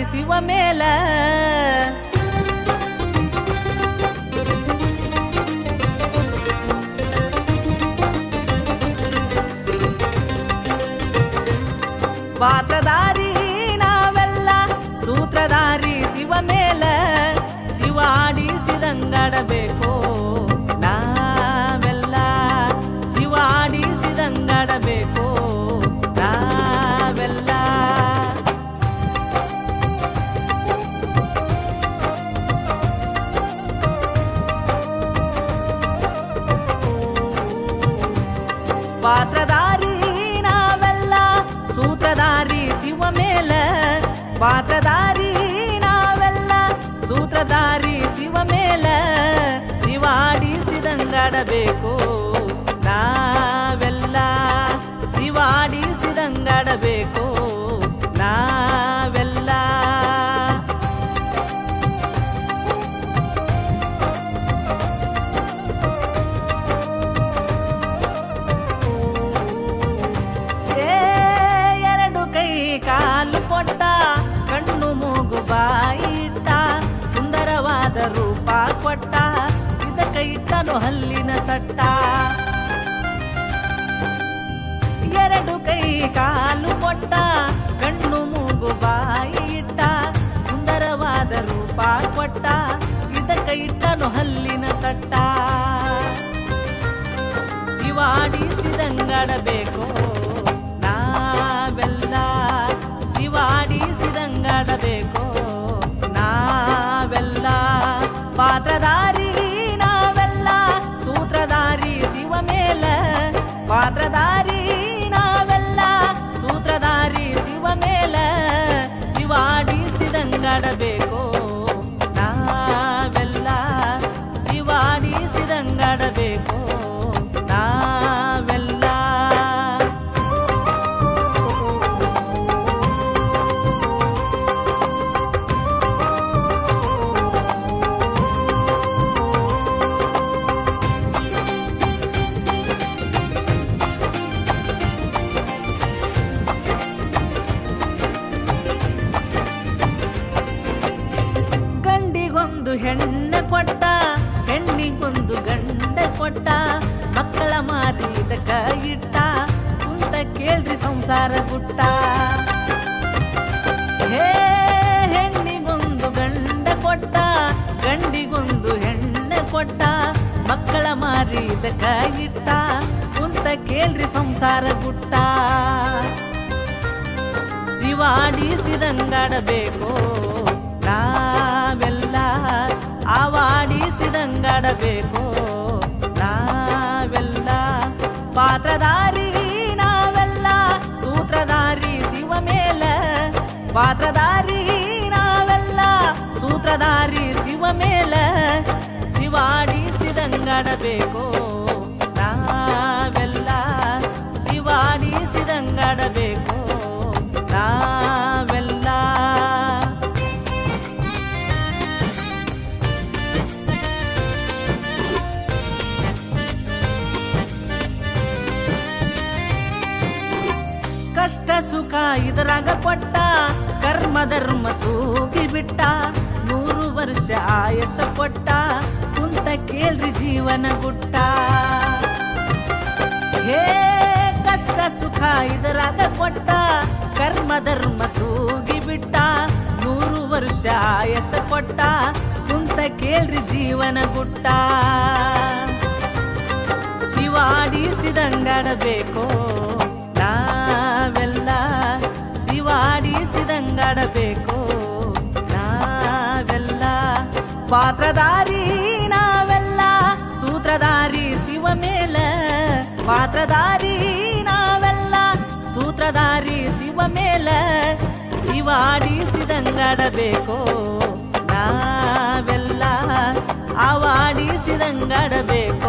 ಶಿವ ಮೇಲ ಪಾತ್ರಧಾರಿ ನಾವೆಲ್ಲ ಸೂತ್ರಧಾರಿ ಶಿವ ಮೇಲ ಶಿವ ಆಡಿಸಿದಂಗಡಬೇಕು ನಾವೆಲ್ಲ ಶಿವ ಆಡಿಸಿದಂಗಡಬೇಕು ನಾವೆಲ್ಲ ಪಾತ್ರಧಾರಿ ನಾವೆಲ್ಲ ಸೂತ್ರಧಾರಿ ಶಿವ ಮೇಲ ಪಾತ್ರಧಾರಿ ನಾವೆಲ್ಲ ಸೂತ್ರಧಾರಿ ಶಿವ ಮೇಲ ಶಿವ ಆಡಿಸಿದಂಗಡಬೇಕು ನಾವೆಲ್ಲ ಶಿವ ಆಡಿಸಿದಂಗಡಬೇಕು ನಾವೆಲ್ಲ ಕಾಲು ಕೊಟ್ಟ ಕಣ್ಣು ಮೂಗು ಬಾಯಿ ಇಟ್ಟ ಸುಂದರವಾದ ರೂಪ ಕೊಟ್ಟ ಇದಕ್ಕೆ ಇಟ್ಟನು ಹಲ್ಲಿನ ಸಟ್ಟ ಎರಡು ಕೈ ಕಾಲು ಕೊಟ್ಟ ಕಣ್ಣು ಮೂಗು ಬಾಯಿ ಇಟ್ಟ ಸುಂದರವಾದ ರೂಪ ಕೊಟ್ಟ ಇದಕ್ಕೆ ಇಟ್ಟನು ಹಲ್ಲಿನ ಸಟ್ಟ ಶಿವ ಆಡಿಸಿದಂಗಡಬೇಕು ನಾವೆಲ್ಲ ಶಿವ ಆಡಿಸಿದಂಗಡಬೇಕು ನಾವೆಲ್ಲ ಪಾತ್ರಧಾರಿ ನಾವೆಲ್ಲ ಸೂತ್ರಧಾರಿ ಶಿವ ಮೇಲ ಪಾತ್ರಧಾರಿ ನಾವೆಲ್ಲ ಸೂತ್ರಧಾರಿ ಶಿವ ಮೇಲ ಶಿವ ಆಡಿಸಿದಂಗಡಬೇಕು ನಾವೆಲ್ಲ ಶಿವ ಆಡಿಸಿದಂಗಡಬೇಕು ನಾವೆಲ್ಲ ಹೆಣ್ಣ ಕೊಟ್ಟ ಹೆಣ್ಣಿಗೊಂದು ಗಂಡ ಕೊಟ್ಟ ಮಕ್ಕಳ ಮಾರಿದ ಕೈಯಿಟ್ಟ ಕುಂತ ಕೇಳ್ರಿ ಸಂಸಾರ ಗುಟ್ಟ ಹೇ ಹೆಣ್ಣಿಗೊಂದು ಗಂಡ ಕೊಟ್ಟ ಗಂಡಿಗೊಂದು ಹೆಣ್ಣ ಕೊಟ್ಟ ಮಕ್ಕಳ ಮಾರಿದ ಕೈಯಿಟ್ಟ ಕುಂತ ಕೇಳ್ರಿ ಸಂಸಾರ ಗುಟ್ಟ ಶಿವ ಆಡಿಸಿದಂಗಡಬೇಕು ನಾವೆಲ್ಲ ಆವಾಡಿಸಿದಂಗಡಬೇಕು ನಾವೆಲ್ಲ ಪಾತ್ರಧಾರಿ ನಾವೆಲ್ಲ ಸೂತ್ರಧಾರಿ ಶಿವ ಮೇಲ ಪಾತ್ರಧಾರಿ ನಾವೆಲ್ಲ ಸೂತ್ರಧಾರಿ ಶಿವ ಮೇಲ ಶಿವ ಆಡಿಸಿದಂಗಡಬೇಕು ನಾವೆಲ್ಲ ಶಿವ ಆಡಿಸಿದಂಗಡಬೇಕು ನಾವೆಲ್ಲ ಕಷ್ಟ ಸುಖ ಇದರಾಗ ಕೊಟ್ಟ ಕರ್ಮ ಧರ್ಮ ತೂಗಿ ಬಿಟ್ಟ 100 ವರ್ಷ ಆಯಸ ಕೊಟ್ಟ ಕುಂತ ಕೇಳ್ರಿ ಜೀವನ ಗುಟ್ಟ ಹೇ ಕಷ್ಟ ಸುಖ ಇದರಾಗ ಕೊಟ್ಟ ಕರ್ಮ ಧರ್ಮ ತೂಗಿ ಬಿಟ್ಟ 100 ವರ್ಷ ಆಯಸ ಕೊಟ್ಟ ಕುಂತ ಕೇಳ್ರಿ ಜೀವನ ಗುಟ್ಟ ಶಿವ ಆಡಿಸಿದಂಗಡಬೇಕು ನಾವೆಲ್ಲ ಶಿವ ಆಡಿಸಿದಂಗಡಬೇಕು ನಾವೆಲ್ಲ ಪಾತ್ರಧಾರಿ ನಾವೆಲ್ಲ ಸೂತ್ರಧಾರಿ ಶಿವ ಮೇಲ ಪಾತ್ರಧಾರಿ ನಾವೆಲ್ಲ ಸೂತ್ರಧಾರಿ ಶಿವ ಮೇಲ ಶಿವ ಆಡಿಸಿದಂಗಡಬೇಕು ನಾವೆಲ್ಲ ಆವಾಡಿಸಿದಂಗಡಬೇಕು